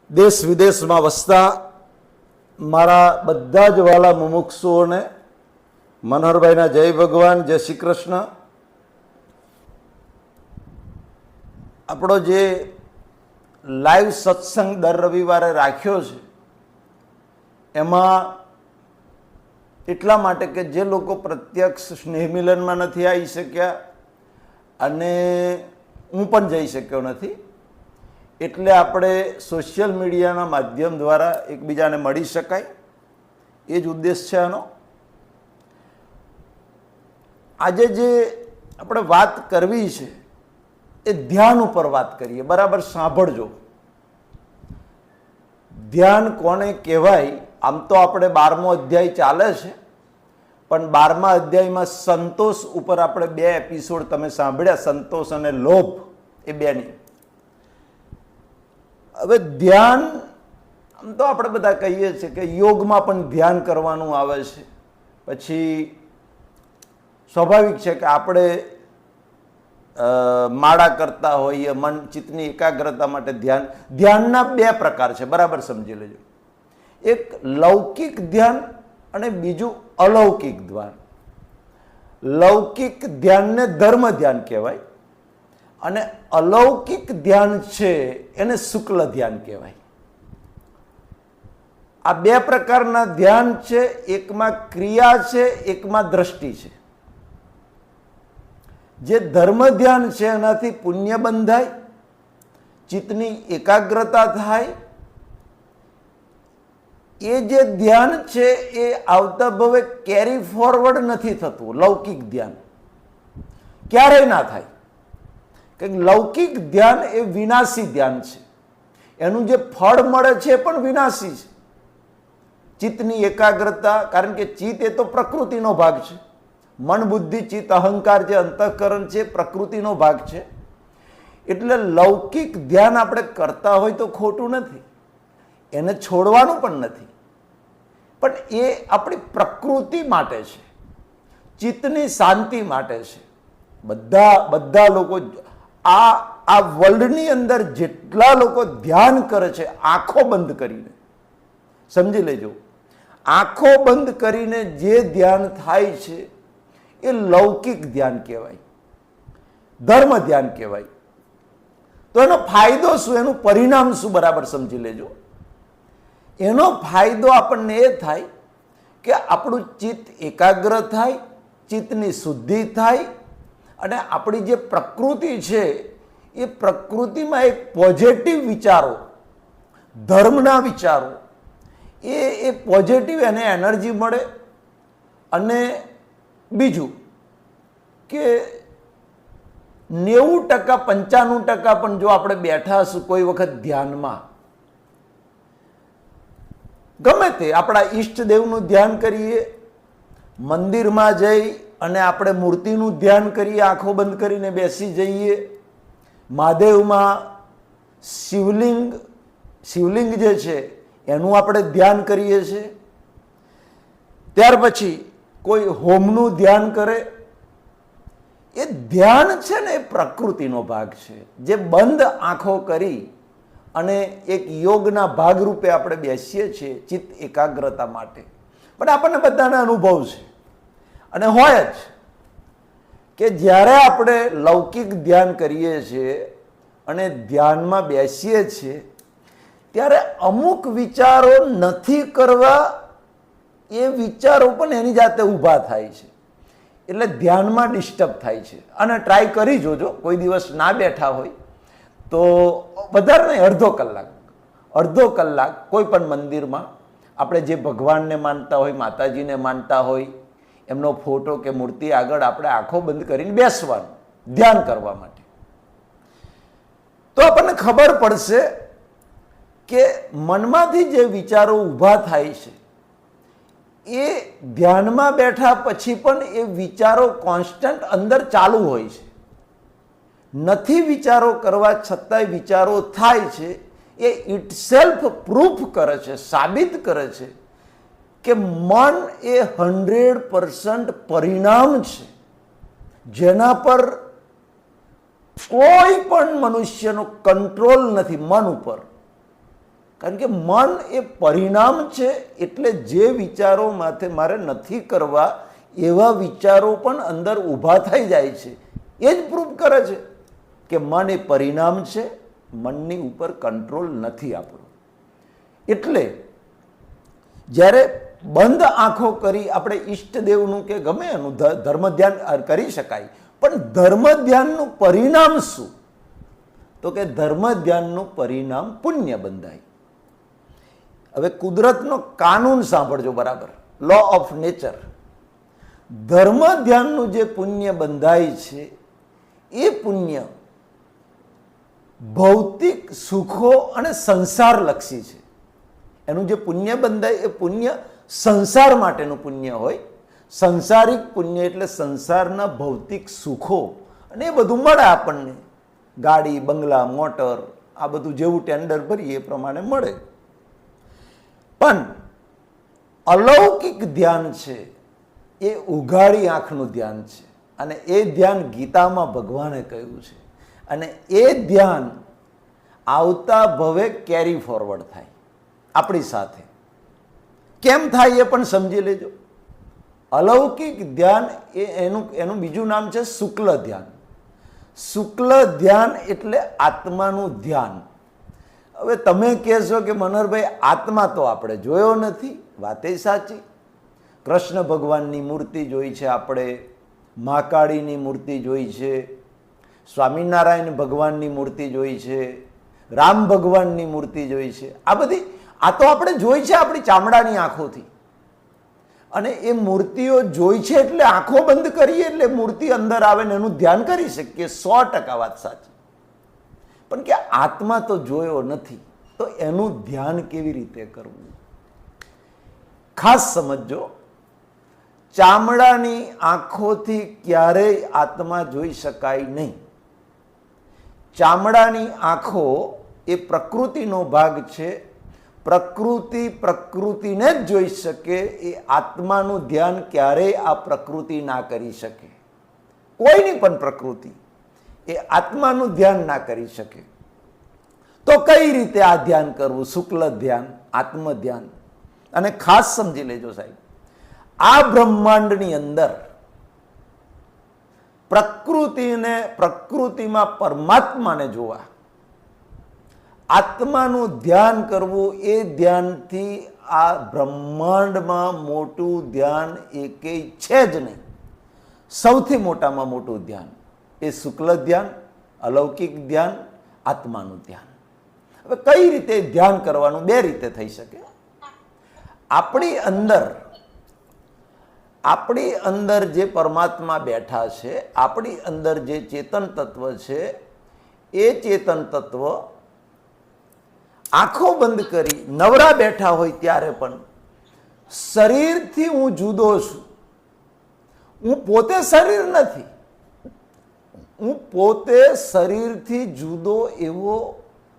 દેશ વિદેશમાં વસતા મારા બધા જ વાલા મુમુક્ષુઓને મનોહરભાઈના જય ભગવાન, જય શ્રી કૃષ્ણ. આપણો જે લાઈવ સત્સંગ દર રવિવારે રાખ્યો છે એમાં એટલા માટે કે જે લોકો પ્રત્યક્ષ સ્નેહ મિલનમાં નથી આવી શક્યા અને હું પણ જઈ શક્યો નથી, એટલે આપણે સોશિયલ મીડિયાના માધ્યમ દ્વારા એકબીજાને મળી શકાય, એ જ ઉદ્દેશ છે આનો. આજે જે આપણે વાત કરવી છે એ ધ્યાન ઉપર વાત કરીએ. બરાબર સાંભળજો. ધ્યાન કોને કહેવાય? આમ તો આપણે 12મો અધ્યાય ચાલે છે, પણ 12મા અધ્યાયમાં સંતોષ ઉપર આપણે 2 એપિસોડ તમે સાંભળ્યા, સંતોષ અને લોભ, એ બેની. હવે ધ્યાન, આમ તો આપણે બધા કહીએ છીએ કે યોગમાં પણ ધ્યાન કરવાનું આવે છે. પછી સ્વાભાવિક છે કે આપણે માળા કરતા હોઈએ, મન ચિત્તની એકાગ્રતા માટે ધ્યાનના 2 પ્રકાર છે, બરાબર સમજી લેજો. એક લૌકિક ધ્યાન અને બીજું અલૌકિક ધ્યાન. લૌકિક ધ્યાનને ધર્મ ધ્યાન કહેવાય અને અલૌકિક ધ્યાન છે એને શુક્લ ધ્યાન કહેવાય. આ 2 પ્રકારના ધ્યાન છે. એકમાં ક્રિયા છે, એકમાં દ્રષ્ટિ છે. જે ધર્મ ધ્યાન છે એનાથી પુણ્ય બંધાય, ચિત્તની એકાગ્રતા થાય. એ જે ધ્યાન છે એ આવતા ભવે કેરી ફોરવર્ડ નથી થતું. લૌકિક ધ્યાન ક્યારેય ના થાય, કે લૌકિક ધ્યાન એ વિનાશી ધ્યાન છે. એનું જે ફળ મળે છે એ પણ વિનાશી છે. ચિત્તની એકાગ્રતા, કારણ કે ચિત્ત એ તો પ્રકૃતિનો ભાગ છે. મન, બુદ્ધિ, ચિત્ત, અહંકાર જે અંતઃકરણ છે પ્રકૃતિનો ભાગ છે. એટલે લૌકિક ધ્યાન આપણે કરતા હોય તો ખોટું નથી, એને છોડવાનું પણ નથી, પણ એ આપણી પ્રકૃતિ માટે છે, ચિત્તની શાંતિ માટે છે. બધા લોકો આ વર્લ્ડની અંદર જેટલા લોકો ધ્યાન કરે છે આંખો બંધ કરીને, સમજી લેજો, આંખો બંધ કરીને જે ધ્યાન થાય છે એ લૌકિક ધ્યાન કહેવાય, ધર્મ ધ્યાન કહેવાય. તો એનો ફાયદો શું, એનું પરિણામ શું, બરાબર સમજી લેજો. એનો ફાયદો આપણને એ થાય કે આપણું ચિત્ત એકાગ્ર થાય, ચિત્તની શુદ્ધિ થાય અને આપણી જે પ્રકૃતિ છે એ પ્રકૃતિમાં એક પોઝિટિવ વિચારો, ધર્મના વિચારો, એ પોઝિટિવ એને એનર્જી મળે. અને બીજું કે 90% 95% પણ જો આપણે બેઠા હશું કોઈ વખત ધ્યાનમાં, ગમે તે આપણા ઈષ્ટદેવનું ધ્યાન કરીએ, મંદિરમાં જઈ અને આપણે મૂર્તિનું ધ્યાન કરીએ, આંખો બંધ કરીને બેસી જઈએ, મહાદેવમાં શિવલિંગ જે છે એનું આપણે ધ્યાન કરીએ છીએ, ત્યાર પછી કોઈ હોમનું ધ્યાન કરે. એ ધ્યાન છે ને એ પ્રકૃતિનો ભાગ છે, જે બંધ આંખો કરી અને એક યોગના ભાગરૂપે આપણે બેસીએ છીએ ચિત્ત એકાગ્રતા માટે. પણ આપણને બધાને અનુભવ છે અને હોય જ કે જ્યારે આપણે લૌકિક ધ્યાન કરીએ છીએ અને ધ્યાનમાં બેસીએ છીએ ત્યારે અમુક વિચારો નથી કરવા, એ વિચારો પણ એની જાતે ઊભા થાય છે, એટલે ધ્યાનમાં ડિસ્ટર્બ થાય છે. અને ટ્રાય કરી જોજો, કોઈ દિવસ ના બેઠા હોય તો વધારે નહીં, અડધો કલાક કોઈ પણ મંદિરમાં આપણે જે ભગવાનને માનતા હોય, માતાજીને માનતા હોય, એમનો ફોટો કે મૂર્તિ આગળ આપણે આંખો બંધ કરીને બેસવાનું ધ્યાન કરવા માટે. તો આપણને ખબર પડશે કે મનમાંથી જે વિચારો ઊભા થાય છે એ ધ્યાનમાં બેઠા પછી પણ એ વિચારો કોન્સ્ટન્ટ અંદર ચાલુ હોય છે. નથી વિચારો કરવા છતાંય વિચારો થાય છે. એ ઇટસેલ્ફ પ્રૂફ કરે છે, સાબિત કરે છે કે મન એ 100% પરિણામ છે, જેના પર કોઈ પણ મનુષ્યનો કંટ્રોલ નથી. મન ઉપર કારણ કે મન એ પરિણામ છે, એટલે જે વિચારો માથે મારે નથી કરવા એવા વિચારો પણ અંદર ઊભા થઈ જાય છે. એ જ પ્રૂફ કરે છે કે મન એ પરિણામ છે, મનની ઉપર કંટ્રોલ નથી આપણો. એટલે જ્યારે બંધ આંખો કરી આપણે ઈષ્ટદેવનું કે ગમે એનું ધર્મ ધ્યાન કરી શકાય, પણ ધર્મ ધ્યાનનું પરિણામ શું? તો કે ધર્મ ધ્યાનનું પરિણામ પુણ્ય બંધાય. હવે કુદરતનો કાનૂન સાંભળજો બરાબર, લો ઓફ નેચર. ધર્મ ધ્યાનનું જે પુણ્ય બંધાય છે એ પુણ્ય ભૌતિક સુખો અને સંસારલક્ષી છે. એનું જે પુણ્ય બંધાય એ પુણ્ય સંસાર માટેનું પુણ્ય હોય. સંસારિક પુણ્ય એટલે સંસારના ભૌતિક સુખો અને એ બધું મળે આપણને, ગાડી, બંગલા, મોટર, આ બધું જેવું ટેન્ડર ભરીએ એ પ્રમાણે મળે. પણ અલૌકિક ધ્યાન છે એ ઉઘાડી આંખનું ધ્યાન છે, અને એ ધ્યાન ગીતામાં ભગવાને કહ્યું છે. અને એ ધ્યાન આવતા ભવે કેરી ફોરવર્ડ થાય આપણી સાથે. કેમ થાય એ પણ સમજી લેજો. અલૌકિક ધ્યાન એ એનું બીજું નામ છે શુક્લ ધ્યાન. શુક્લ ધ્યાન એટલે આત્માનું ધ્યાન. હવે તમે કહેશો કે મનોહરભાઈ આત્મા તો આપણે જોયો નથી. વાત એ સાચી. કૃષ્ણ ભગવાનની મૂર્તિ જોઈ છે આપણે, મહાકાળીની મૂર્તિ જોઈ છે, સ્વામિનારાયણ ભગવાનની મૂર્તિ જોઈ છે, રામ ભગવાનની મૂર્તિ જોઈ છે. આ તો આપણે જોઈ છે આપણી ચામડાની આંખોથી. અને એ મૂર્તિઓ જોઈ છે એટલે આંખો બંધ કરીએ એટલે મૂર્તિ અંદર આવે ને એનું ધ્યાન કરી શકીએ. 100% વાત સાચી. પણ કે આત્મા તો જોયો નથી, તો એનું ધ્યાન કેવી રીતે કરવું? ખાસ સમજો, ચામડાની આંખોથી ક્યારેય આત્મા જોઈ શકાય નહીં. ચામડાની આંખો એ પ્રકૃતિનો ભાગ છે. પ્રકૃતિને જ જોઈ શકે. એ આત્માનું ધ્યાન ક્યારેય આ પ્રકૃતિ ના કરી શકે. કોઈની પણ પ્રકૃતિ એ આત્માનું ધ્યાન ના કરી શકે. તો કઈ રીતે આ ધ્યાન કરવું? શુક્લ ધ્યાન, આત્મ ધ્યાન. અને ખાસ સમજી લેજો સાહેબ, આ બ્રહ્માંડની અંદર પ્રકૃતિમાં પરમાત્માને જોવા, આત્માનું ધ્યાન કરવું, એ ધ્યાનથી આ બ્રહ્માંડમાં મોટું ધ્યાન એકેય છે જ નહીં. સૌથી મોટામાં મોટું ધ્યાન એ શુક્લ ધ્યાન, અલૌકિક ધ્યાન, આત્માનું ધ્યાન. હવે કઈ રીતે ધ્યાન કરવાનું? બે રીતે થઈ શકે. આપણી અંદર જે પરમાત્મા બેઠા છે, આપણી અંદર જે ચેતન તત્વ છે, એ ચેતન તત્વ આંખો બંધ કરી નવરા બેઠા હોય ત્યારે પણ શરીરથી હું જુદો છું. હું પોતે શરીર નથી. હું પોતે શરીરથી જુદો એવો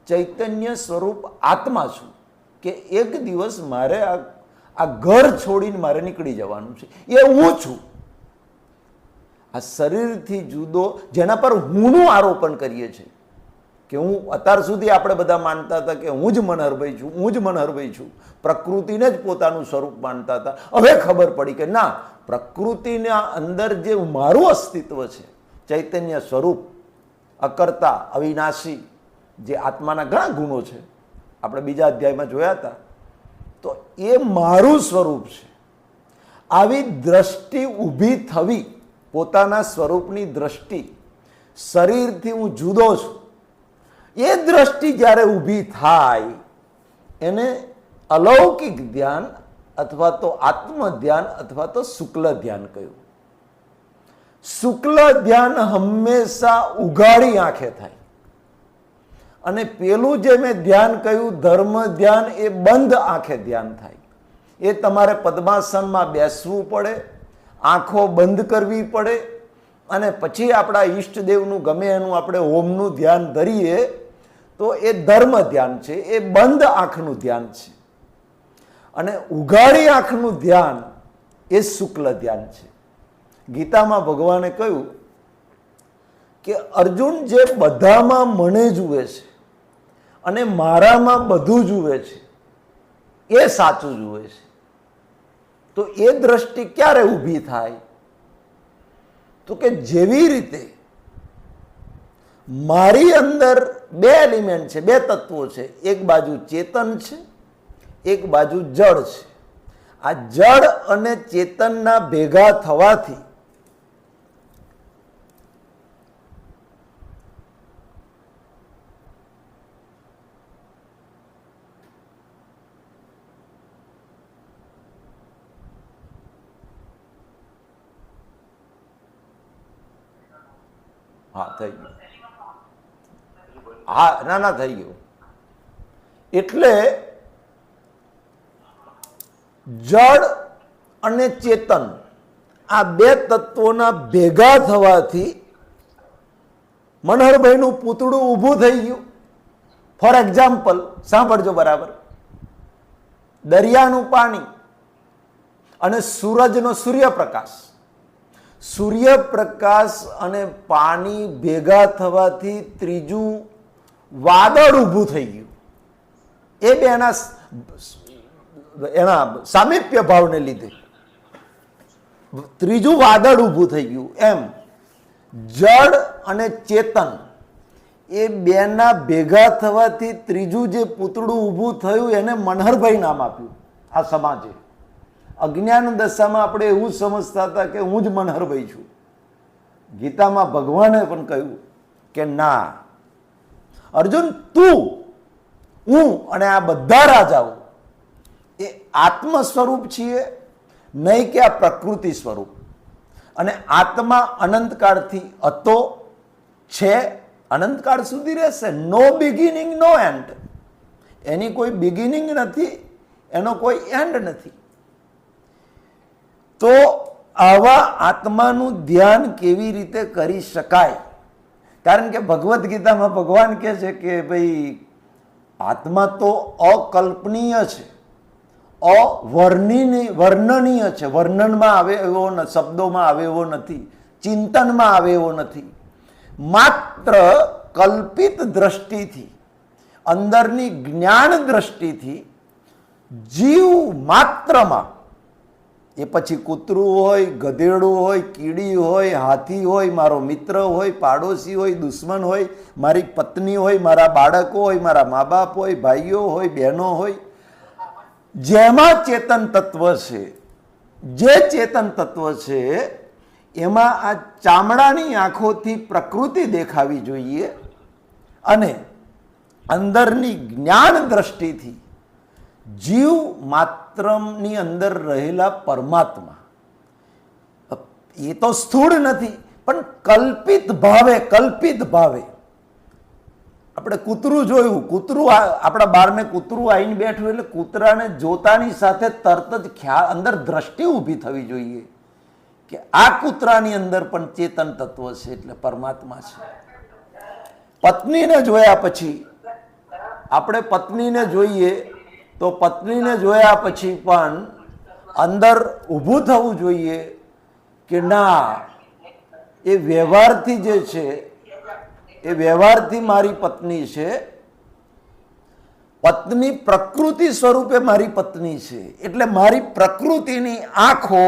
ચૈતન્ય સ્વરૂપ આત્મા છું કે એક દિવસ મારે આ ઘર છોડીને મારે નીકળી જવાનું છે. એ હું છું. આ શરીરથી જુદો, જેના પર હુંનું આરોપણ કરીએ છીએ કે હું, અત્યાર સુધી આપણે બધા માનતા હતા કે હું જ મનહરભાઈ છું, હું જ મનહરભાઈ છું. પ્રકૃતિને જ પોતાનું સ્વરૂપ માનતા હતા. હવે ખબર પડી કે ના, પ્રકૃતિના અંદર જે મારું અસ્તિત્વ છે, ચૈતન્ય સ્વરૂપ, અકર્તા, અવિનાશી, જે આત્માના ઘણા ગુણો છે, આપણે બીજા અધ્યાયમાં જોયા હતા, તો એ મારું સ્વરૂપ છે. આવી દ્રષ્ટિ ઊભી થવી, પોતાના સ્વરૂપની દ્રષ્ટિ, શરીરથી હું જુદો છું, એ દ્રષ્ટિ જ્યારે ઊભી થાય એને અલૌકિક ધ્યાન અથવા તો આત્મ ધ્યાન અથવા તો શુક્લ ધ્યાન કહ્યું. શુક્લ ધ્યાન હંમેશા ઉઘાડી આંખે થાય. અને પેલું જે મેં ધ્યાન કહ્યું ધર્મ ધ્યાન, એ બંધ આંખે ધ્યાન થાય. એ તમારે પદ્માસનમાં બેસવું પડે, આંખો બંધ કરવી પડે, અને પછી આપણા ઈષ્ટદેવનું ગમે એનું આપણે હોમનું ધ્યાન ધરીએ તો એ ધર્મ ધ્યાન છે, એ બંધ આંખનું ધ્યાન છે. અને ઉઘાડી આંખનું ધ્યાન એ શુક્લ ધ્યાન છે. ગીતામાં ભગવાને કહ્યું કે અર્જુન, જે બધામાં મને જુએ છે અને મારામાં બધું જુએ છે, એ સાચું જુએ છે, તો એ દ્રષ્ટિ ક્યારે ઊભી થાય? તો કે જેવી રીતે મારી અંદર બે એલિમેન્ટ છે, બે તત્વો છે, એક બાજુ ચેતન છે, એક બાજુ જળ છે. આ જળ અને ચેતનના ભેગા થવાથી હા થઈ ગયું, હા ના થઈ ગયું. એટલે જળ અને ચેતન આ બે તત્વોના ભેગા થવાથી મનહરભાઈનું પૂતળું ઊભું થઈ ગયું. ફોર એક્ઝામ્પલ સાંભળજો બરાબર, દરિયાનું પાણી અને સૂરજનો સૂર્યપ્રકાશ, સૂર્યપ્રકાશ અને પાણી ભેગા થવાથી ત્રીજું વાદળ ઊભું થઈ ગયું. એ બે એના સામીપ્ય ભાવને લીધે ત્રીજું વાદળ ઊભું થઈ ગયું. એમ જળ અને ચેતન એ બેના ભેગા થવાથી ત્રીજું જે પૂતળું ઊભું થયું એને મનહરભાઈ નામ આપ્યું. આ સમાજે અજ્ઞાન દશામાં આપણે એવું સમજતા હતા કે હું જ મનહરભાઈ છું. ગીતામાં ભગવાને પણ કહ્યું કે ના અર્જુન, તું, હું અને આ બધા રાજાઓ એ આત્મ સ્વરૂપ છીએ, નહીં કે આ પ્રકૃતિ સ્વરૂપ. અને આત્મા અનંતકાળથી હતો, છે, અનંતકાળ સુધી રહેશે. નો બિગિનિંગ નો એન્ડ. એની કોઈ બિગિનિંગ નથી, એનો કોઈ એન્ડ નથી. તો આવા આત્માનું ધ્યાન કેવી રીતે કરી શકાય? કારણ કે ભગવદ્ ગીતામાં ભગવાન કહે છે કે ભાઈ આત્મા તો અકલ્પનીય છે, વર્ણનીય છે, વર્ણનમાં આવે એવો, શબ્દોમાં આવે એવો નથી, ચિંતનમાં આવે એવો નથી. માત્ર કલ્પિત દ્રષ્ટિથી, અંદરની જ્ઞાન દ્રષ્ટિથી જીવ માત્રમાં, એ પછી કૂતરું હોય, ગધેડું હોય, કીડી હોય, હાથી હોય, મારો મિત્ર હોય, પાડોશી હોય, દુશ્મન હોય, મારી પત્ની હોય, મારા બાળકો હોય, મારા મા બાપ હોય, ભાઈઓ હોય, બહેનો હોય, જેમાં ચેતન તત્વ છે, જે ચેતન તત્વ છે એમાં આ ચામડાની આંખોથી પ્રકૃતિ દેખાવી જોઈએ અને અંદરની જ્ઞાન દ્રષ્ટિથી જીવ માત્રની અંદર રહેલા પરમાત્મા, એ તો સ્થૂળ નથી પણ કલ્પિત ભાવે આપણે કૂતરું જોયું, કૂતરું આપણા બારને કૂતરું આવીને બેઠું એટલે કૂતરાને જોતાની સાથે તરત જ ખ્યાલ, અંદર દ્રષ્ટિ ઊભી થવી જોઈએ કે આ કૂતરાની અંદર પણ ચેતન તત્વ છે, એટલે પરમાત્મા છે. પત્નીને જોયા પછી આપણે પત્નીને જોઈએ તો પત્નીને જોયા પછી પણ અંદર ઊભું થવું જોઈએ કે ના, એ વ્યવહારથી જે છે એ વ્યવહારથી મારી પત્ની છે, પત્ની પ્રકૃતિ સ્વરૂપે મારી પત્ની છે, એટલે મારી પ્રકૃતિની આંખો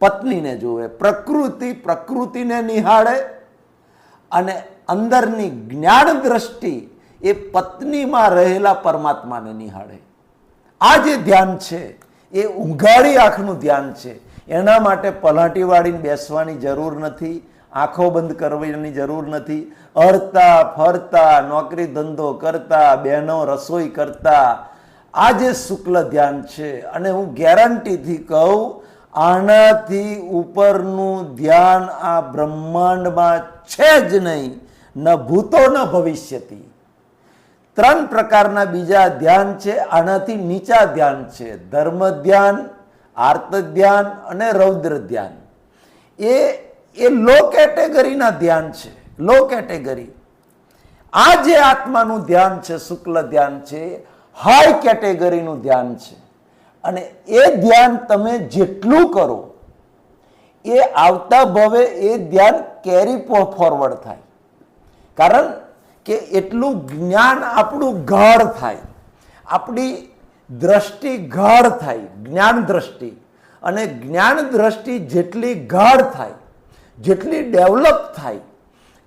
પત્નીને જોવે, પ્રકૃતિને નિહાળે અને અંદરની જ્ઞાન દ્રષ્ટિ એ પત્નીમાં રહેલા પરમાત્માને નિહાળે. આ જે ધ્યાન છે એ ઊંઘાડી આંખનું ધ્યાન છે. એના માટે પલાટી વાળીને બેસવાની જરૂર નથી, આંખો બંધ કરવાની જરૂર નથી. હરતા ફરતા, નોકરી ધંધો કરતા, બહેનો રસોઈ કરતા આ જે શુક્લ ધ્યાન છે, અને હું ગેરંટીથી કહું આનાથી ઉપરનું ધ્યાન આ બ્રહ્માંડમાં છે જ નહીં, ન ભૂતો ન ભવિષ્યતિ. 3 પ્રકારના બીજા ધ્યાન છે, આનાથી નીચા ધ્યાન છે: ધર્મ ધ્યાન, આર્ત ધ્યાન અને રૌદ્ર ધ્યાન. એ લો કેટેગરીના ધ્યાન છે, લો કેટેગરી. આ જે આત્માનું ધ્યાન છે, શુક્લ ધ્યાન છે, હાઈ કેટેગરીનું ધ્યાન છે. અને એ ધ્યાન તમે જેટલું કરો એ આવતા ભવે એ ધ્યાન કેરી ફોરવર્ડ થાય. કારણ કે એટલું જ્ઞાન આપણું ગાઢ થાય, આપણી દ્રષ્ટિ ગાઢ થાય, જ્ઞાન દ્રષ્ટિ. અને જ્ઞાન દ્રષ્ટિ જેટલી ગાઢ થાય, જેટલી ડેવલપ થાય,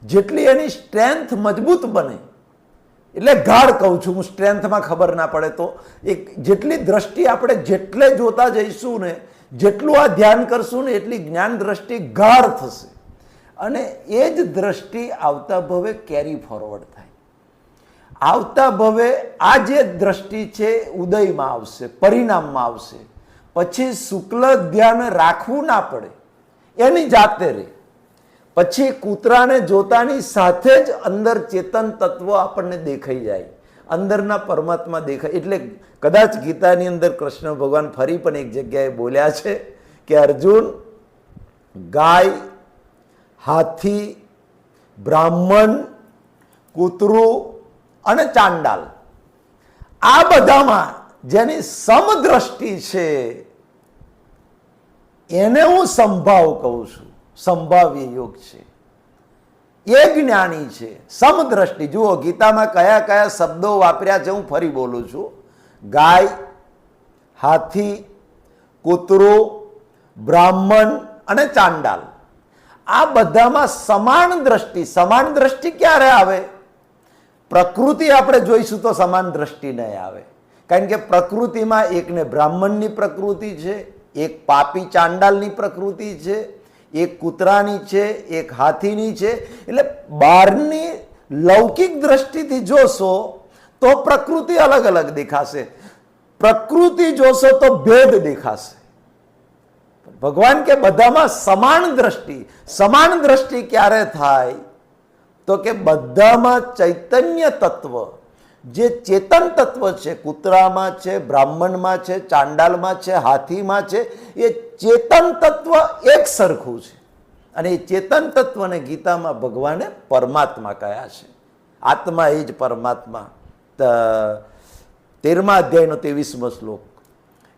જેટલી એની સ્ટ્રેન્થ મજબૂત બને, એટલે ગાઢ કહું છું હું, સ્ટ્રેન્થમાં ખબર ના પડે તો, એક જેટલી દ્રષ્ટિ આપણે જેટલે જોતા જઈશું ને, જેટલું આ ધ્યાન કરશું ને, એટલી જ્ઞાન દ્રષ્ટિ ગાઢ થશે. અને એ જ દ્રષ્ટિ આવતા ભવે કેરી ફોરવર્ડ થાય. આવતા ભવે આ જે દ્રષ્ટિ છે ઉદયમાં આવશે, પરિણામમાં આવશે. પછી શુક્લ ધ્યાન રાખવું ના પડે, એની જાતે રહે. પછી કૂતરાને જોતાની સાથે જ અંદર ચેતન તત્વ આપણને દેખાઈ જાય, અંદરના પરમાત્મા દેખાય. એટલે કદાચ ગીતાની અંદર કૃષ્ણ ભગવાન ફરી પણ એક જગ્યાએ બોલ્યા છે કે અર્જુન, ગાય, હાથી, બ્રાહ્મણ, કૂતરું અને ચાંડાલ, આ બધામાં જેની સમદ્રષ્ટિ છે એને હું સંભાવ કહું છું. સંભાવ્ય યોગ છે, એ જ્ઞાની છે. સમદ્રષ્ટિ જુઓ ગીતામાં કયા કયા શબ્દો વાપર્યા છે, હું ફરી બોલું છું. ગાય, હાથી, કૂતરું, બ્રાહ્મણ અને ચાંડાલ, આ બધામાં સમાન દ્રષ્ટિ. સમાન દ્રષ્ટિ ક્યારે આવે? પ્રકૃતિ આપણે જોઈશું તો સમાન દ્રષ્ટિ નહીં આવે. કારણ કે પ્રકૃતિમાં એકને બ્રાહ્મણની પ્રકૃતિ છે, એક પાપી ચાંડાલની પ્રકૃતિ છે, એક કૂતરાની છે, એક હાથીની છે. એટલે બહારની લૌકિક દ્રષ્ટિથી જોશો તો પ્રકૃતિ અલગ અલગ દેખાશે, પ્રકૃતિ જોશો તો ભેદ દેખાશે. ભગવાન કે બધામાં સમાન દ્રષ્ટિ. સમાન દ્રષ્ટિ ક્યારે થાય? તો કે બધામાં ચૈતન્ય તત્વ, જે ચેતન તત્વ છે, કૂતરામાં છે, બ્રાહ્મણમાં છે, ચાંડાલમાં છે, હાથીમાં છે, એ ચેતન તત્વ એક સરખું છે. અને એ ચેતન તત્વને ગીતામાં ભગવાને પરમાત્મા કહ્યા છે. આત્મા એ જ પરમાત્મા. 13મા અધ્યાયનો 23મો શ્લોક.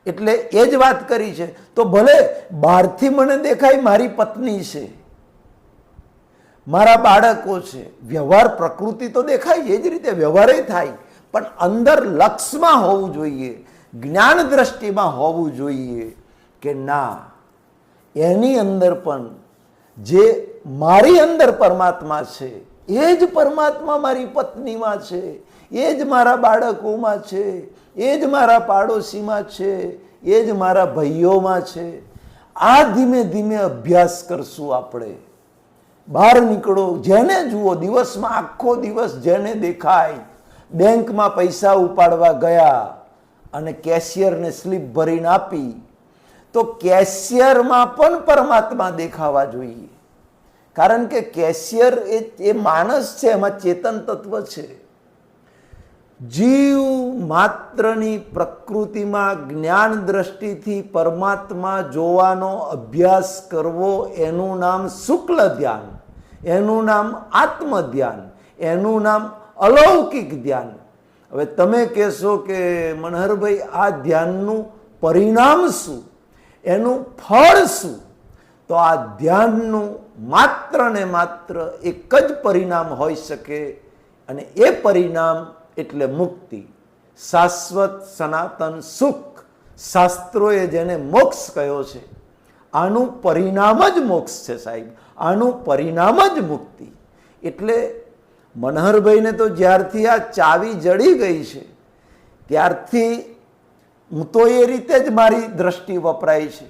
એટલે એ જ વાત કરી છે. તો ભલે બહારથી મને દેખાય મારી પત્ની છે, મારા બાળકો છે, વ્યવહાર પ્રકૃતિ તો દેખાય, એ જ રીતે વ્યવહાર થાય, પણ અંદર લક્ષમાં હોવું જોઈએ, જ્ઞાન દ્રષ્ટિમાં હોવું જોઈએ કે ના, એની અંદર પણ જે મારી અંદર પરમાત્મા છે, એ જ પરમાત્મા મારી પત્નીમાં છે, એ જ મારા બાળકોમાં છે, એ જ મારા પાડોશીમાં છે, એ જ મારા ભાઈઓમાં છે. આ ધીમે ધીમે અભ્યાસ કરશું આપણે. બહાર નીકળો, જેને જુઓ, દિવસમાં આખો દિવસ જેને દેખાય, બેંકમાં પૈસા ઉપાડવા ગયા અને કેશિયરને સ્લીપ ભરીને આપી, તો કેશિયરમાં પણ પરમાત્મા દેખાવા જોઈએ. કારણ કે કેશિયર એ માણસ છે, એમાં ચેતન તત્વ છે. જીવ માત્રની પ્રકૃતિમાં જ્ઞાન દ્રષ્ટિથી પરમાત્મા જોવાનો અભ્યાસ કરવો, એનું નામ શુક્લ ધ્યાન, એનું નામ આત્મ ધ્યાન, એનું નામ અલૌકિક ધ્યાન. હવે તમે કહેશો કે મનહરભાઈ આ ધ્યાનનું પરિણામ શું, એનું ફળ શું? તો આ ધ્યાનનું માત્ર ને માત્ર એક જ પરિણામ હોઈ શકે, અને એ પરિણામ એટલે મુક્તિ, શાશ્વત સનાતન સુખ. શાસ્ત્રોએ જેને મોક્ષ કહ્યો છે, આનું પરિણામ જ મોક્ષ છે સાહેબ, આનું પરિણામ જ મુક્તિ. એટલે મનહરભાઈને તો જ્યારથી આ ચાવી જડી ગઈ છે ત્યારથી હું તો એ રીતે જ મારી દ્રષ્ટિ વપરાય છે.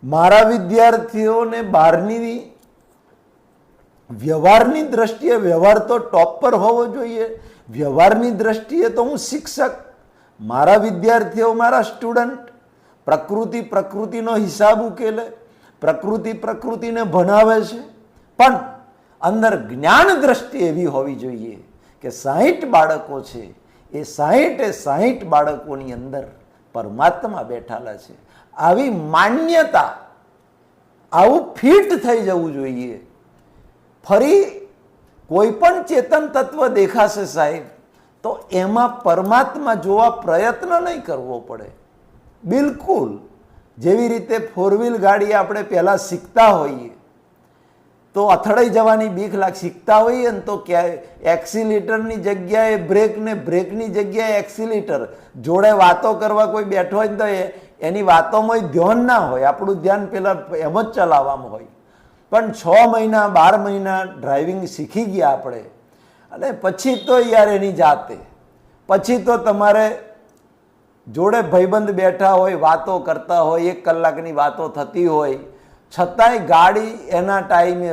મારા વિદ્યાર્થીઓને બહારની વ્યવહારની દ્રષ્ટિએ, વ્યવહાર તો ટોપ પર હોવો જોઈએ, વ્યવહારની દ્રષ્ટિએ તો હું શિક્ષક, મારા વિદ્યાર્થીઓ મારા સ્ટુડન્ટ. પ્રકૃતિનો હિસાબ ઉકેલે, પ્રકૃતિને ભણાવે છે, પણ અંદર જ્ઞાન દ્રષ્ટિ એવી હોવી જોઈએ કે 60 બાળકો છે, એ 60 બાળકોની અંદર પરમાત્મા બેઠાલા છે. આવી માન્યતા, આવું ફિટ થઈ જવું જોઈએ. ફરી કોઈ પણ ચેતન તત્વ દેખાશે સાહેબ, તો એમાં પરમાત્મા જોવા પ્રયત્ન નહીં કરવો પડે. બિલકુલ જેવી રીતે 4 વ્હીલ ગાડી આપણે પહેલાં શીખતા હોઈએ, તો અથડાઈ જવાની બીક શીખતા હોઈએ ને તો ક્યાંય એક્સિલેટરની જગ્યાએ બ્રેક ને બ્રેકની જગ્યાએ એક્સિલેટર, જોડે વાતો કરવા કોઈ બેઠો હોય તો એની વાતોમાં ધ્યાન ના હોય, આપણું ધ્યાન પેલા એમ જ ચલાવવામાં હોય. પણ 6 મહિના 12 મહિના ડ્રાઇવિંગ શીખી ગયા આપણે, અને પછી તો યાર એની જાતે, પછી તો તમારે જોડે ભાઈબંધ બેઠા હોય, વાતો કરતા હોય, 1 કલાકની વાતો થતી હોય, છતાંય ગાડી એના ટાઈમે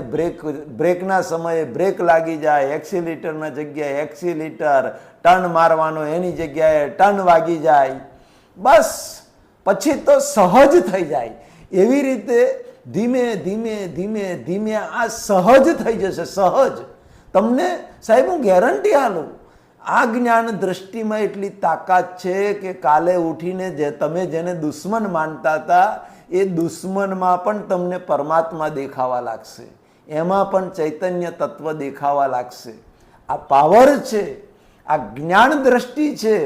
બ્રેકના સમયે બ્રેક લાગી જાય, એક્સિલેટરના જગ્યાએ એક્સિલેટર, ટર્ન મારવાનો એની જગ્યાએ ટર્ન વાગી જાય, બસ પછી તો સહજ થઈ જાય. એવી રીતે ધીમે ધીમે ધીમે ધીમે આ સહજ થઈ જશે. સહજ તમને સાહેબ હું ગેરંટી આલું, આ જ્ઞાન દ્રષ્ટિમાં એટલી તાકાત છે કે કાલે ઉઠીને જે તમે જેને દુશ્મન માનતા હતા એ દુશ્મનમાં પણ તમને પરમાત્મા દેખાવા લાગશે, એમાં પણ ચૈતન્ય તત્વ દેખાવા લાગશે. આ પાવર છે, આ જ્ઞાન દ્રષ્ટિ છે.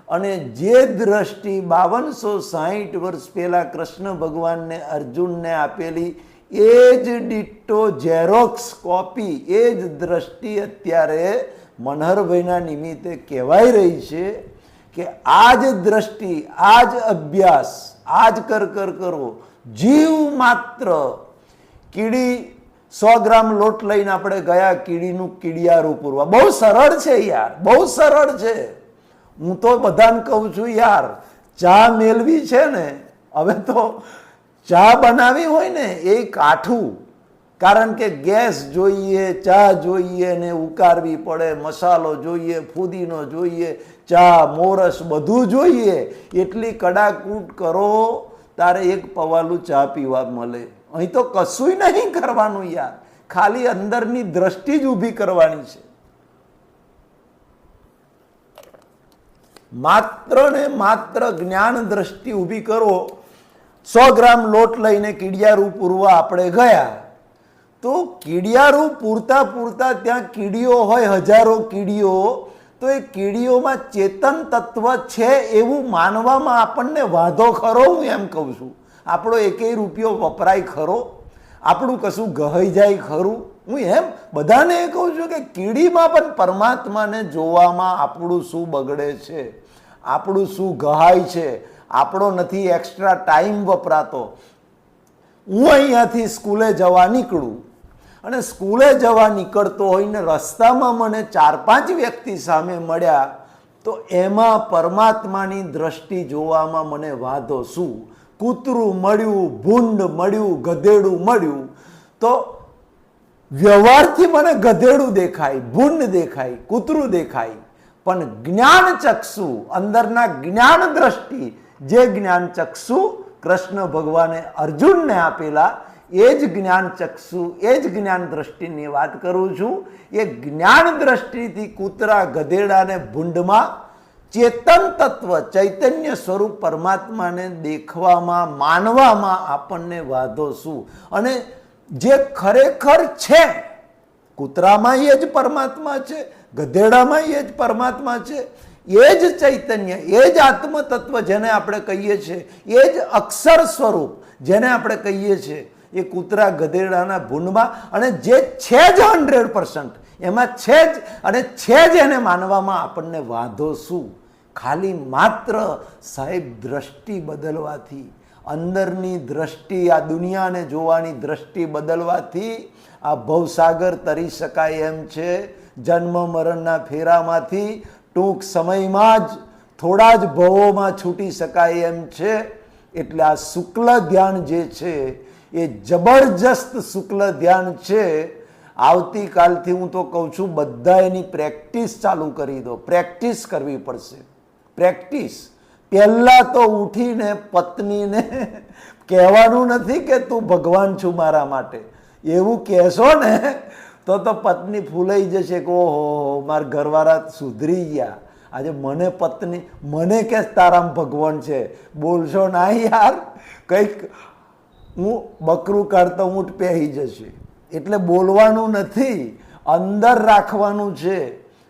અને જે દ્રષ્ટિ 5260 વર્ષ પહેલા કૃષ્ણ ભગવાનને અર્જુનને આપેલી એ જ ડિટ્ટો ઝેરોક્સ કોપી, એ જ દ્રષ્ટિ અત્યારે મનહરભાઈના નિમિત્તે કહેવાઈ રહી છે કે આ જ દ્રષ્ટિ, આ જ અભ્યાસ, આ જ કરો. જીવ માત્ર કીડી 100 ગ્રામ લોટ લઈને આપણે ગયા કીડીનું કીડિયારું પૂરવા. બહુ સરળ છે યાર, બહુ સરળ છે. હું તો બધાને કહું છું યાર, ચા મેળવી છે ને, હવે તો ચા બનાવી હોય ને એ કાઠું, કારણ કે ગેસ જોઈએ, ચા જોઈએ ને ઉકાળવી પડે, મસાલો જોઈએ, ફુદીનો જોઈએ, ચા મોરસ બધું જોઈએ. એટલી કડાકૂટ કરો તારે 1 પવાલું ચા પીવા મળે. અહીં તો કશુંય નહીં કરવાનું યાર, ખાલી અંદરની દ્રષ્ટિ જ ઊભી કરવાની છે. માત્ર ને માત્ર જ્ઞાન દ્રષ્ટિ ઊભી કરો. 100 ગ્રામ લોટ લઈને કીડિયારું પૂરવા આપણે ગયા, તો કીડિયારું પૂરતા પૂરતા ત્યાં કીડીઓ હોય, હજારો કીડીઓ, તો એ કીડીઓમાં ચેતન તત્વ છે એવું માનવામાં આપણને વાંધો ખરો? હું એમ કહું છું, આપણો 1 રૂપિયો વપરાય ખરો? આપણું કશું ગહાઈ જાય ખરું? હું એમ બધાને એ કહું છું કે કીડીમાં પણ પરમાત્માને જોવામાં આપણું શું બગડે છે, આપણું શું ગહાય છે, આપણો નથી એક્સ્ટ્રા ટાઈમ વપરાતો. હું અહીંયાથી સ્કૂલે જવા નીકળું અને સ્કૂલે જવા નીકળતો હોય ને રસ્તામાં મને 4-5 વ્યક્તિ સામે મળ્યા, તો એમાં પરમાત્માની દ્રષ્ટિ જોવામાં મને વાંધો શું? કૂતરું મળ્યું, ભૂંડ મળ્યું, ગધેડું મળ્યું, તો વ્યવહારથી મને ગધેડું દેખાય, ભૂંડ દેખાય, કૂતરું દેખાય, પણ જ્ઞાન ચક્ષુ, અંદરના જ્ઞાન દ્રષ્ટિ, જે જ્ઞાન ચક્ષુ કૃષ્ણ ભગવાને અર્જુનને આપેલા, એ જ જ્ઞાન ચક્ષુ, એ જ જ્ઞાન દ્રષ્ટિની વાત કરું છું. એ જ્ઞાન દ્રષ્ટિથી કૂતરા, ગધેડાને, ભૂંડમાં ચેતન તત્વ, ચૈતન્ય સ્વરૂપ પરમાત્માને દેખવામાં, માનવામાં આપણને વાંધો શું? અને જે ખરેખર છે, કૂતરામાં એ જ પરમાત્મા છે, ગધેડામાં એ જ પરમાત્મા છે, એ જ ચૈતન્ય, એ જ આત્મ તત્વ જેને આપણે કહીએ છીએ, એ જ અક્ષર સ્વરૂપ જેને આપણે કહીએ છીએ, એ કૂતરા, ગધેડાના, ભૂંડમાં, અને જે છે જ 100%, એમાં છે જ, અને છે જ એને માનવામાં આપણને વાંધો શું? ખાલી માત્ર સાહેબ દ્રષ્ટિ બદલવાથી, અંદરની દ્રષ્ટિ, આ દુનિયાને જોવાની દ્રષ્ટિ બદલવાથી આ ભવસાગર તરી શકાય એમ છે. જન્મ મરણના ફેરામાંથી ટૂંક સમયમાં જ થોડા જ ભવોમાં છૂટી શકાય એમ છે. એટલે આ શુક્લ ધ્યાન જે છે એ જબરજસ્ત શુક્લ ધ્યાન છે. આવતીકાલથી હું તો કહું છું બધા એની પ્રેક્ટિસ ચાલુ કરી દો. પ્રેક્ટિસ કરવી પડશે, પ્રેક્ટિસ. પહેલાં તો ઉઠીને પત્નીને કહેવાનું નથી કે તું ભગવાન છું મારા માટે, એવું કહેશો ને તો પત્ની ફૂલાઈ જશે કે ઓહો મારા ઘરવાળા સુધરી ગયા, આજે મને પત્ની મને કે તારામ ભગવાન છે. બોલશો ના યાર, કંઈક હું બકરું કાઢતો ઊંટ પહેરી જશે. એટલે બોલવાનું નથી, અંદર રાખવાનું છે.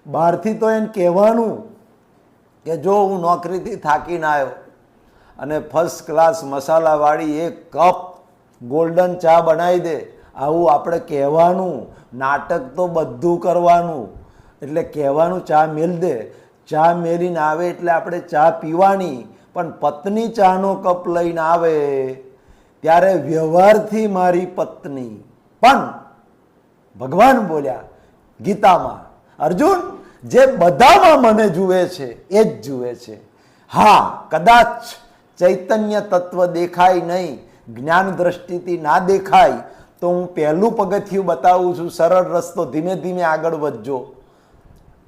બહારથી તો એને કહેવાનું કે જો હું નોકરીથી થાકીને આવ્યો અને ફર્સ્ટ ક્લાસ મસાલાવાળી 1 કપ ગોલ્ડન ચા બનાવી દે આવું આપણે કહેવાનું, નાટક તો બધું કરવાનું. એટલે કહેવાનું ચા મેલ દે, ચા મેલીને આવે એટલે આપણે ચા પીવાની. પણ પત્ની ચાનો કપ લઈને આવે ત્યારે વ્યવહારથી મારી પત્ની. પણ ભગવાન બોલ્યા ગીતામાં, અર્જુન જે બધામાં મને જુએ છે એ જ જુએ છે. હા, કદાચ ચૈતન્ય તત્વ દેખાય નહીં, જ્ઞાન દ્રષ્ટિથી ના દેખાય તો હું પહેલું પગથિયું બતાવું છું, સરળ રસ્તો, ધીમે ધીમે આગળ વધજો.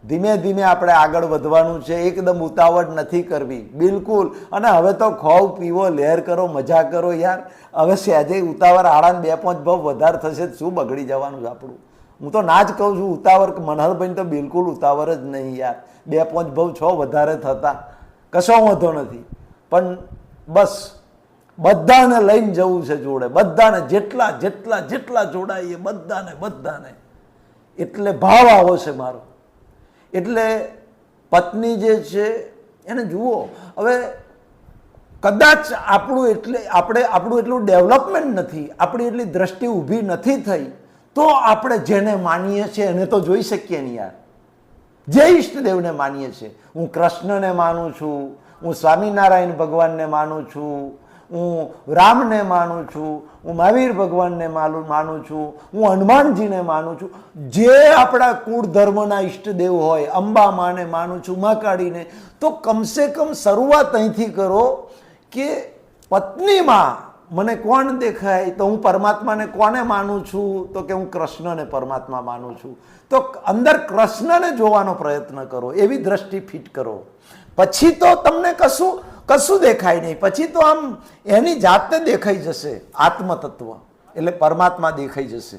ધીમે ધીમે આપણે આગળ વધવાનું છે, એકદમ ઉતાવળ નથી કરવી બિલકુલ. અને હવે તો ખાઓ પીવો, લહેર કરો, મજા કરો યાર. હવે સહેજે ઉતાવળ આળાને 2-5 ભાવ વધારે થશે શું બગડી જવાનું છે આપણું? હું તો ના જ કહું છું ઉતાવળ. મનહરભાઈ તો બિલકુલ ઉતાવળ જ નહીં યાર. 2-5 ભાવ 6 વધારે થતા કશો વાંધો નથી. પણ બસ બધાને લઈને જવું છે જોડે, બધાને જેટલા જેટલા જેટલા જોડાઈએ બધાને. એટલે ભાવ આવો છે મારો. એટલે પત્ની જે છે એને જુઓ. હવે કદાચ આપણું એટલું ડેવલપમેન્ટ નથી, આપણી એટલી દ્રષ્ટિ ઊભી નથી થઈ, તો આપણે જેને માનીએ છીએ એને તો જોઈ શકીએ નહીં યાર. જે ઈષ્ટદેવને માનીએ છીએ, હું કૃષ્ણને માનું છું, હું સ્વામિનારાયણ ભગવાનને માનું છું, હું રામને માનું છું, હું મહાવીર ભગવાનને માનું છું, હું હનુમાનજીને માનું છું. જે આપણા કુળ ધર્મના ઈષ્ટદેવ હોય, અંબા માને માનું છું, મહાકાળીને. તો કમસે કમ શરૂઆત અહીંથી કરો કે પત્નીમાં મને કોણ દેખાય તો હું પરમાત્માને કોને માનું છું? તો કે હું કૃષ્ણને પરમાત્મા માનું છું. તો અંદર કૃષ્ણને જોવાનો પ્રયત્ન કરો, એવી દ્રષ્ટિ ફિટ કરો. પછી તો તમને કશું દેખાય નહીં. પછી તો આમ એની જાતે દેખાઈ જશે આત્મતત્વ, એટલે પરમાત્મા દેખાઈ જશે.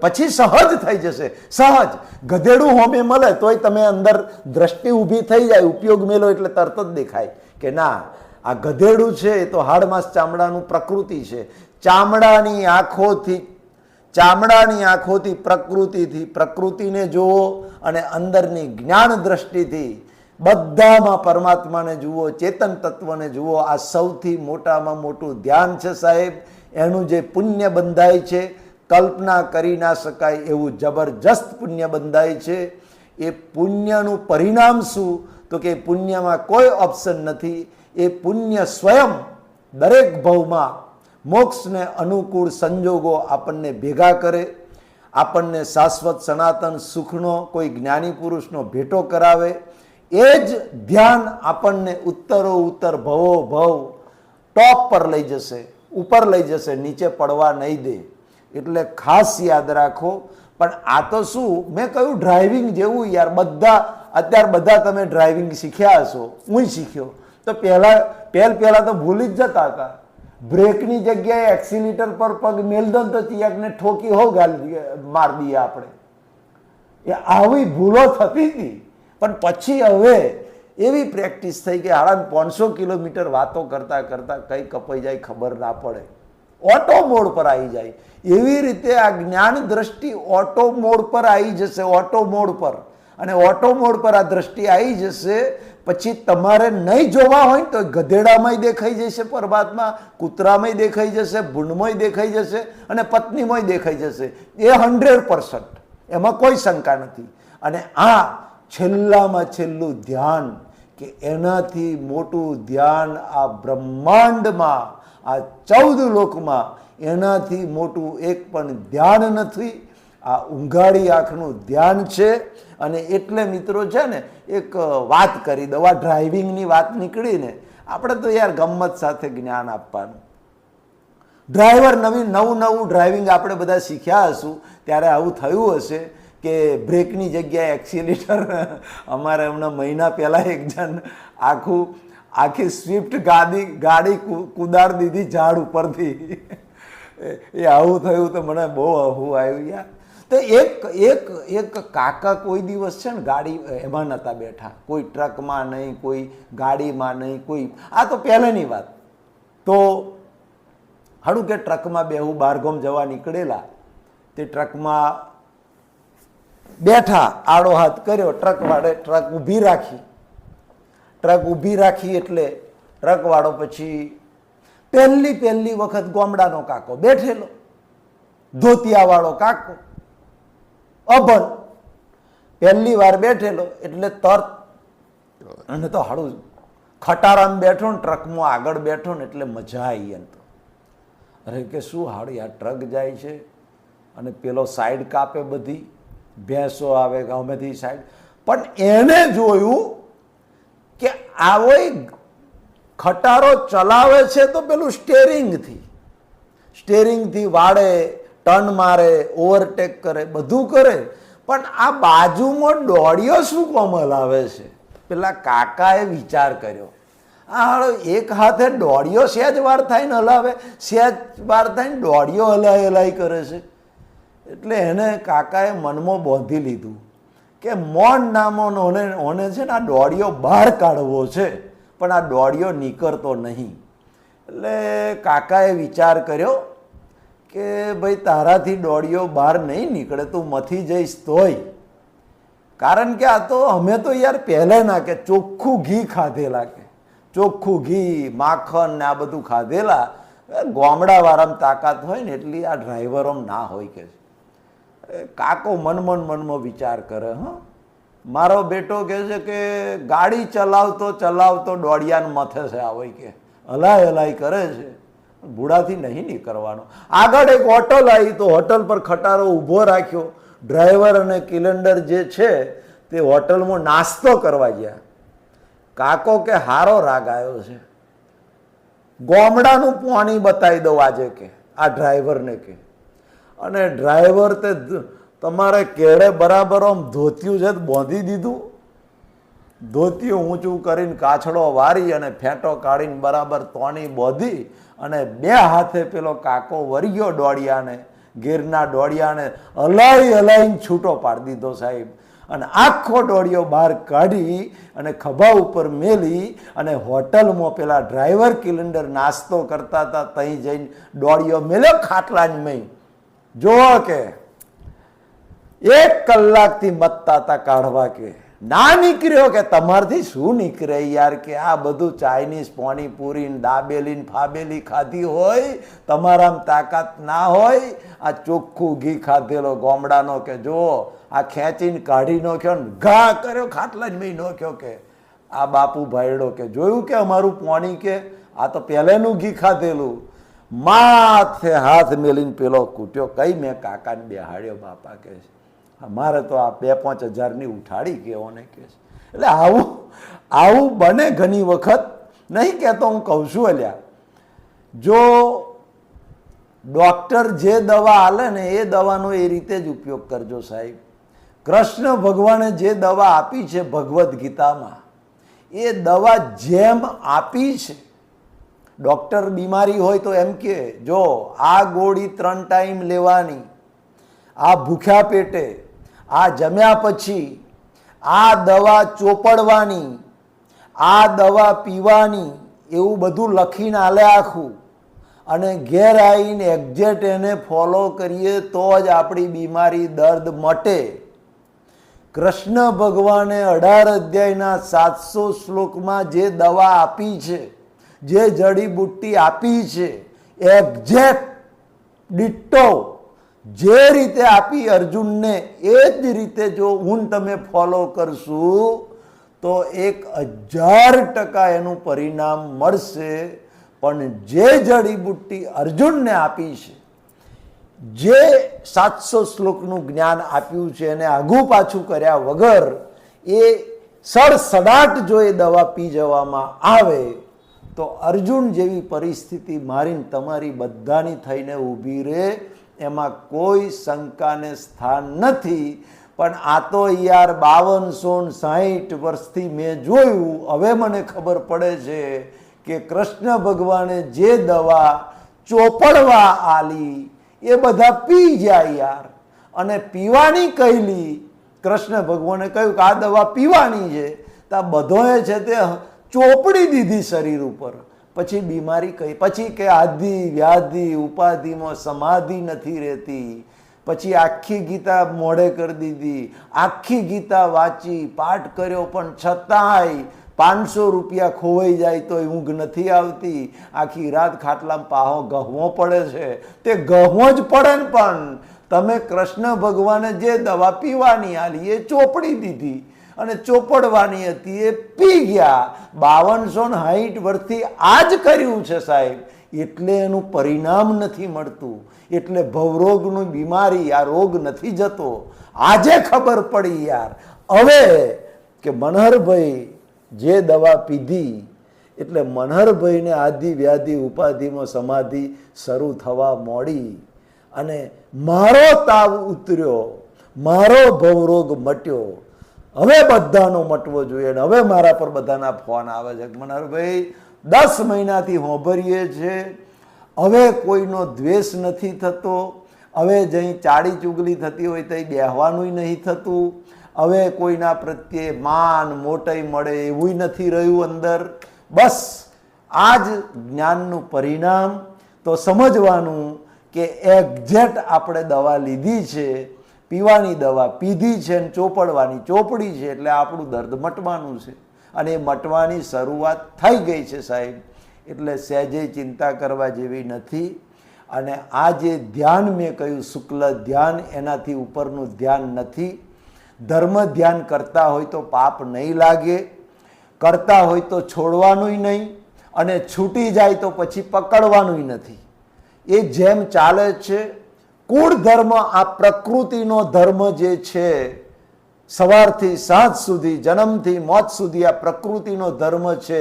પછી સહજ થઈ જશે. સહજ ગધેડું હોમે મળે તોય તમે અંદર દ્રષ્ટિ ઊભી થઈ જાય, ઉપયોગ મેલો એટલે તરત જ દેખાય કે ના આ ગધેડું છે એ તો હાડમાંસ ચામડાનું પ્રકૃતિ છે. ચામડાની આંખોથી પ્રકૃતિને જુઓ અને અંદરની જ્ઞાન દ્રષ્ટિથી બધામાં પરમાત્માને જુઓ, ચેતન તત્વને જુઓ. આ સૌથી મોટામાં મોટું ધ્યાન છે સાહેબ. એનું જે પુણ્ય બંધાય છે, કલ્પના કરી ના શકાય એવું જબરજસ્ત પુણ્ય બંધાય છે. એ પુણ્યનું પરિણામ શું? તો કે પુણ્યમાં કોઈ ઓપ્શન નથી. એ પુણ્ય સ્વયં દરેક ભવમાં મોક્ષને અનુકૂળ સંજોગો આપણને ભેગા કરે, આપણને શાશ્વત સનાતન સુખનો કોઈ જ્ઞાની પુરુષનો ભેટો કરાવે. એ જ ધ્યાન આપણને ઉત્તર ભવો ભવ ટોપ પર લઈ જશે, ઉપર લઈ જશે, નીચે પડવા નહીં દે. એટલે ખાસ યાદ રાખો. પણ આ તો શું મેં કહ્યું, ડ્રાઇવિંગ જેવું યાર. અત્યારે બધા તમે ડ્રાઇવિંગ શીખ્યા હશો, હું શીખ્યો. તો પહેલા તો ભૂલી જ જતા હતા. બ્રેકની જગ્યાએ એક્સિલેટર પર પગ મેલ દો તો ચિયાકને ઠોકી હો માર દઈએ આપણે. એ આવી ભૂલો થતી હતી. પણ પછી હવે એવી પ્રેક્ટિસ થઈ કે 500 કિલોમીટર વાતો કરતા કરતા કઈ કપાઈ જાય ખબર ના પડે, ઓટો મોડ પર આવી જાય. એવી રીતે આ જ્ઞાન દ્રષ્ટિ ઓટો મોડ પર આવી જશે, ઓટો મોડ પર. અને ઓટો મોડ પર આ દ્રષ્ટિ આવી જશે પછી તમારે નહીં જોવા હોય તો ગધેડામાંય દેખાઈ જશે પરમાત્મા, કૂતરામાંય દેખાઈ જશે, ભૂંડમાંય દેખાઈ જશે અને પત્નીમાંય દેખાઈ જશે. એ 100%, એમાં કોઈ શંકા નથી. અને આ છેલ્લામાં છેલ્લું ધ્યાન, કે એનાથી મોટું ધ્યાન આ બ્રહ્માંડમાં, આ 14 લોકમાં એનાથી મોટું એક પણ ધ્યાન નથી. આ ઊંઘાડી આંખનું ધ્યાન છે. અને એટલે મિત્રો છે ને એક વાત કરી દઉં, આ ડ્રાઇવિંગની વાત નીકળીને આપણે તો યાર ગમ્મત સાથે જ્ઞાન આપવાનું. ડ્રાઈવર નવું ડ્રાઇવિંગ આપણે બધા શીખ્યા હશું ત્યારે આવું થયું હશે કે બ્રેકની જગ્યાએ એક્સિલેટર. અમારે હમણાં મહિના પહેલાં એક જણ આખી સ્વિફ્ટ ગાડી કુદાડ દીધી ઝાડ ઉપરથી. એ આવું થયું તો મને બહુ આવું આવ્યું યાર. તો એક કાકા કોઈ દિવસ છે ને ગાડી એમાં નહોતા બેઠા, કોઈ ટ્રકમાં નહીં, કોઈ ગાડીમાં નહીં, કોઈ. આ તો પહેલાંની વાત. તો હાડું કે ટ્રકમાં બેહું, બહારગામ જવા નીકળેલા. તે ટ્રકમાં બેઠા, આડો હાથ કર્યો, ટ્રક ઊભી રાખી એટલે ટ્રકવાળો પછી પહેલી વખત ગામડાનો કાકો બેઠેલો. ધોતિયાવાળો કાકો અભણ પહેલી વાર બેઠેલો એટલે તરત, અને તો હાડું ખટારામાં બેઠો ને ટ્રકમાં આગળ બેઠો ને એટલે મજા આવી એમ તો. અરે કે શું હાડી આ ટ્રક જાય છે અને પેલો સાઈડ કાપે, બધી ભેંસો આવે ગમેથી સાઈડ, પણ એને જોયું કે આવો ખટારો ચલાવે છે તો પેલું સ્ટેરિંગથી વાળે, ટર્ન મારે, ઓવરટેક કરે, બધું કરે, પણ આ બાજુમાં દોડ્યો શું કોમ હલાવે છે? પેલા કાકાએ વિચાર કર્યો, આ એક હાથે દોડ્યો સહેજ વાર થાય ને હલાવે, સહેજ વાર થાય ને દોડ્યો હલાઈ કરે છે. એટલે એને કાકાએ મનમાં બાંધી લીધું કે મોન નામો ઓને છે ને આ દોડ્યો બહાર કાઢવો છે, પણ આ દોડ્યો નીકળતો નહીં. એટલે કાકાએ વિચાર કર્યો કે ભાઈ તારાથી દોડ્યો બહાર નહીં નીકળે, તું મથી જઈશ તોય. કારણ કે આ તો અમે તો યાર પહેલાના કે ચોખ્ખું ઘી ખાધેલા, કે ચોખ્ખું ઘી માખણ ને આ બધું ખાધેલા, ગામડાવાળામાં તાકાત હોય ને એટલી આ ડ્રાઈવરોમાં ના હોય. કે કાકો મનમાં વિચાર કરે, હા મારો બેટો કહે છે કે ગાડી ચલાવતો દોડિયાને મથે છે આ હોય, કે હલાઈ કરે છે, ભૂડાથી નહીં નીકળવાનો. આગળ એક હોટલ આવી તો હોટલ પર ખટારો ઊભો રાખ્યો. ડ્રાઈવર અને કિલેન્ડર જે છે તે હોટલમાં નાસ્તો કરવા ગયા. કાકો કે હારો રાગ આવ્યો છે, ગામડાનું પાણી બતાવી દઉં આજે, કે આ ડ્રાઈવરને કે. અને ડ્રાઈવર તે તમારે કેળે બરાબર આમ ધોતિયું છે બાંધી દીધું, ધોતિયું ઊંચું કરીને કાછડો વારી અને ફેંટો કાઢીને બરાબર તોણી બાંધી અને બે હાથે પેલો કાકો વળગ્યો દોડિયાને, ગીરના દોડિયાને હલાઈને છૂટો પાડી દીધો સાહેબ. અને આખો દોડિયો બહાર કાઢી અને ખભા ઉપર મેલી અને હોટલમાં પેલા ડ્રાઈવર કિલેન્ડર નાસ્તો કરતા હતા ત્યાં જઈને દોડિયો મેલ્યો ખાટલાની મેં. જોવો કે 1 કલાકથી મતતા હતા કાઢવા, કે ના નીકળ્યો. કે તમારથી શું નીકળે યાર, કે આ બધું ચાઇનીઝ પાણીપુરી દાબેલી ફાબેલી ખાધી હોય, તમારામાં તાકાત ના હોય. આ ચોખ્ખું ઘી ખાધેલો ગામડાનો, કે જો આ ખેંચીને કાઢી નાખ્યો ને ઘા કર્યો ખાટલા જ મેં નાખ્યો. કે આ બાપુ ભાઈડો કે જોયું કે અમારું પાણી, કે આ તો પહેલેનું ઘી ખાધેલું. માથે હાથ મેલીને પેલો કૂટ્યો. કઈ મેં કાકાને બેહાડ્યો બાપા, કે મારે તો આ 2-5 હજારની ઉઠાડી કેવોને, કે એટલે આવું બને ઘણી વખત. નહીં કહેતો, હું કહું છું અલ્યા, જો ડૉક્ટર જે દવા આલે ને એ દવાનો એ રીતે જ ઉપયોગ કરજો સાહેબ. કૃષ્ણ ભગવાને જે દવા આપી છે ભગવદ્ ગીતામાં, એ દવા જેમ આપી છે, ડૉક્ટર બીમારી હોય તો એમ કે જો આ ગોળી 3 ટાઈમ લેવાની, આ ભૂખ્યા પેટે, આ જમ્યા પછી, આ દવા ચોપડવાની, આ દવા પીવાની, એવું બધું લખીને આલે આખું. અને ઘેર આવીને એક્ઝેક્ટ એને ફોલો કરીએ તો જ આપણી બીમારી દર્દ મટે. કૃષ્ણ ભગવાને 18 અધ્યાયના 700 શ્લોકમાં જે દવા આપી છે, જે જડીબુટ્ટી આપી છે, એક્ઝેક્ટ ડિટ્ટો જે રીતે આપી અર્જુનને, એ જ રીતે જો હું તમે ફોલો કરશું તો 1000% એનું પરિણામ મળશે. પણ જે જડીબુટ્ટી અર્જુનને આપી છે, જે 700 શ્લોકનું જ્ઞાન આપ્યું છે, એને આઘું પાછું કર્યા વગર એ સડસડાટ જો એ દવા પી જવામાં આવે તો અર્જુન જેવી પરિસ્થિતિ મારીને તમારી બધાની થઈને ઊભી રહે, એમાં કોઈ શંકાને સ્થાન નથી. પણ આ તો યાર 5260 વર્ષથી મેં જોયું, હવે મને ખબર પડે છે કે કૃષ્ણ ભગવાને જે દવા ચોપડવા આલી એ બધા પી જાય યાર. અને પીવાની કહેલી, કૃષ્ણ ભગવાને કહ્યું કે આ દવા પીવાની છે, તો આ બધોએ છે તે ચોપડી દીધી શરીર ઉપર. પછી બીમારી કઈ, પછી કે આધિ વ્યાધિ ઉપાધિમાં સમાધિ નથી રહેતી. પછી આખી ગીતા મોઢે કરી દીધી, આખી ગીતા વાંચી, પાઠ કર્યો, પણ છતાંય 500 રૂપિયા ખોવાઈ જાય તો ઊંઘ નથી આવતી, આખી રાત ખાટલામાં પાહો ગહવો પડે છે, તે ગહવો જ પડે ને, પણ તમે કૃષ્ણ ભગવાને જે દવા પીવાની આલી એ ચોપડી દીધી અને ચોપડવાની હતી એ પી ગયા. 5260 વર્ષથી આ જ કર્યું છે સાહેબ, એટલે એનું પરિણામ નથી મળતું, એટલે ભવરોગની બીમારી, આ રોગ નથી જતો. આજે ખબર પડી યાર હવે કે મનહરભાઈ જે દવા પીધી એટલે મનહરભાઈને આદિ વ્યાધિ ઉપાધિમાં સમાધિ શરૂ થવા મોડી અને મારો તાવ ઉતર્યો, મારો ભવરોગ મટ્યો. હવે બધાનો મટવો જોઈએ. હવે મારા પર બધાના ફોન આવે છે, મનહરભાઈ 10 મહિનાથી હોંભરીએ છે, હવે કોઈનો દ્વેષ નથી થતો, હવે જઈ ચાડી ચુગલી થતી હોય તો બેહવાનું નહીં થતું, હવે કોઈના પ્રત્યે માન મોટાઈ મળે એવું નથી રહ્યું અંદર. બસ આ જ જ્ઞાનનું પરિણામ. તો સમજવાનું કે એક્ઝેક્ટ આપણે દવા લીધી છે, પીવાની દવા પીધી છે અને ચોપડવાની ચોપડી છે, એટલે આપણું દર્દ મટવાનું છે અને એ મટવાની શરૂઆત થઈ ગઈ છે સાહેબ. એટલે સહેજે ચિંતા કરવા જેવી નથી. અને આ જે ધ્યાન મેં કહ્યું શુક્લ ધ્યાન, એનાથી ઉપરનું ધ્યાન નથી. ધર્મ ધ્યાન કરતા હોય તો પાપ નહીં લાગે, કરતા હોય તો છોડવાનું નહીં, અને છૂટી જાય તો પછી પકડવાનું નથી. એ જેમ ચાલે છે. કુળ ધર્મ આ પ્રકૃતિનો ધર્મ જે છે, સવારથી સાંજ સુધી, જન્મથી મોત સુધી આ પ્રકૃતિનો ધર્મ છે,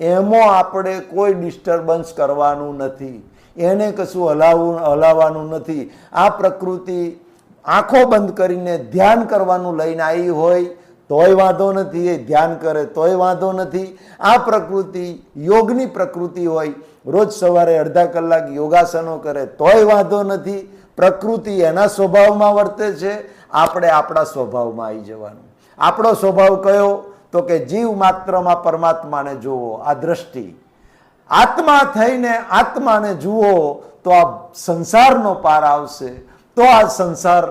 એમાં આપણે કોઈ ડિસ્ટર્બન્સ કરવાનું નથી, એને કશું હલાવવાનું નથી. આ પ્રકૃતિ આંખો બંધ કરીને ધ્યાન કરવાનું લઈને આવી હોય તોય વાંધો નથી, એ ધ્યાન કરે તોય વાંધો નથી. આ પ્રકૃતિ યોગની પ્રકૃતિ હોય, રોજ સવારે અડધા કલાક યોગાસનો કરે તોય વાંધો નથી. પ્રકૃતિ એના સ્વભાવમાં વર્તે છે, આપણે આપણા સ્વભાવમાં આવી જવાનું. આપણો સ્વભાવ કયો? તો કે જીવ માત્રમાં પરમાત્માને જુઓ, આ દ્રષ્ટિ. આત્મા થઈને આત્માને જુઓ તો આ સંસારનો પાર આવશે, તો આ સંસાર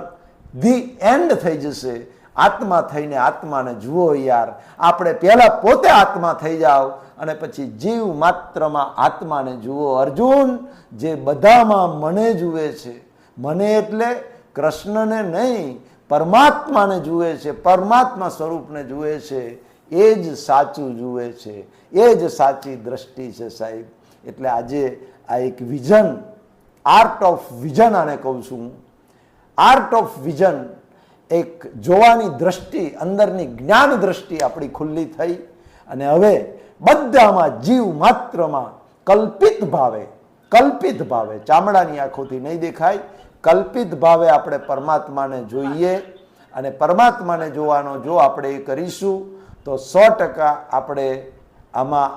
ધી એન્ડ થઈ જશે. આત્મા થઈને આત્માને જુઓ યાર. આપણે પહેલા પોતે આત્મા થઈ જાઓ અને પછી જીવ માત્રમાં આત્માને જુઓ. અર્જુન, જે બધામાં મને જુએ છે, મને એટલે કૃષ્ણને નહીં, પરમાત્માને જુએ છે, પરમાત્મા સ્વરૂપને જુએ છે, એ જ સાચું જુએ છે, એ જ સાચી દ્રષ્ટિ છે સાહેબ. એટલે આજે આ એક વિઝન, આર્ટ ઓફ વિઝન આને કહું છું. આર્ટ ઓફ વિઝન, એક જોવાની દ્રષ્ટિ, અંદરની જ્ઞાન દ્રષ્ટિ આપણી ખુલ્લી થઈ. અને હવે બધામાં જીવ માત્રમાં કલ્પિત ભાવે, ચામડાની આંખોથી નહીં દેખાય, કલ્પિત ભાવે આપણે પરમાત્માને જોઈએ. અને પરમાત્માને જોવાનો જો આપણે એ કરીશું તો 100% આપણે આમાં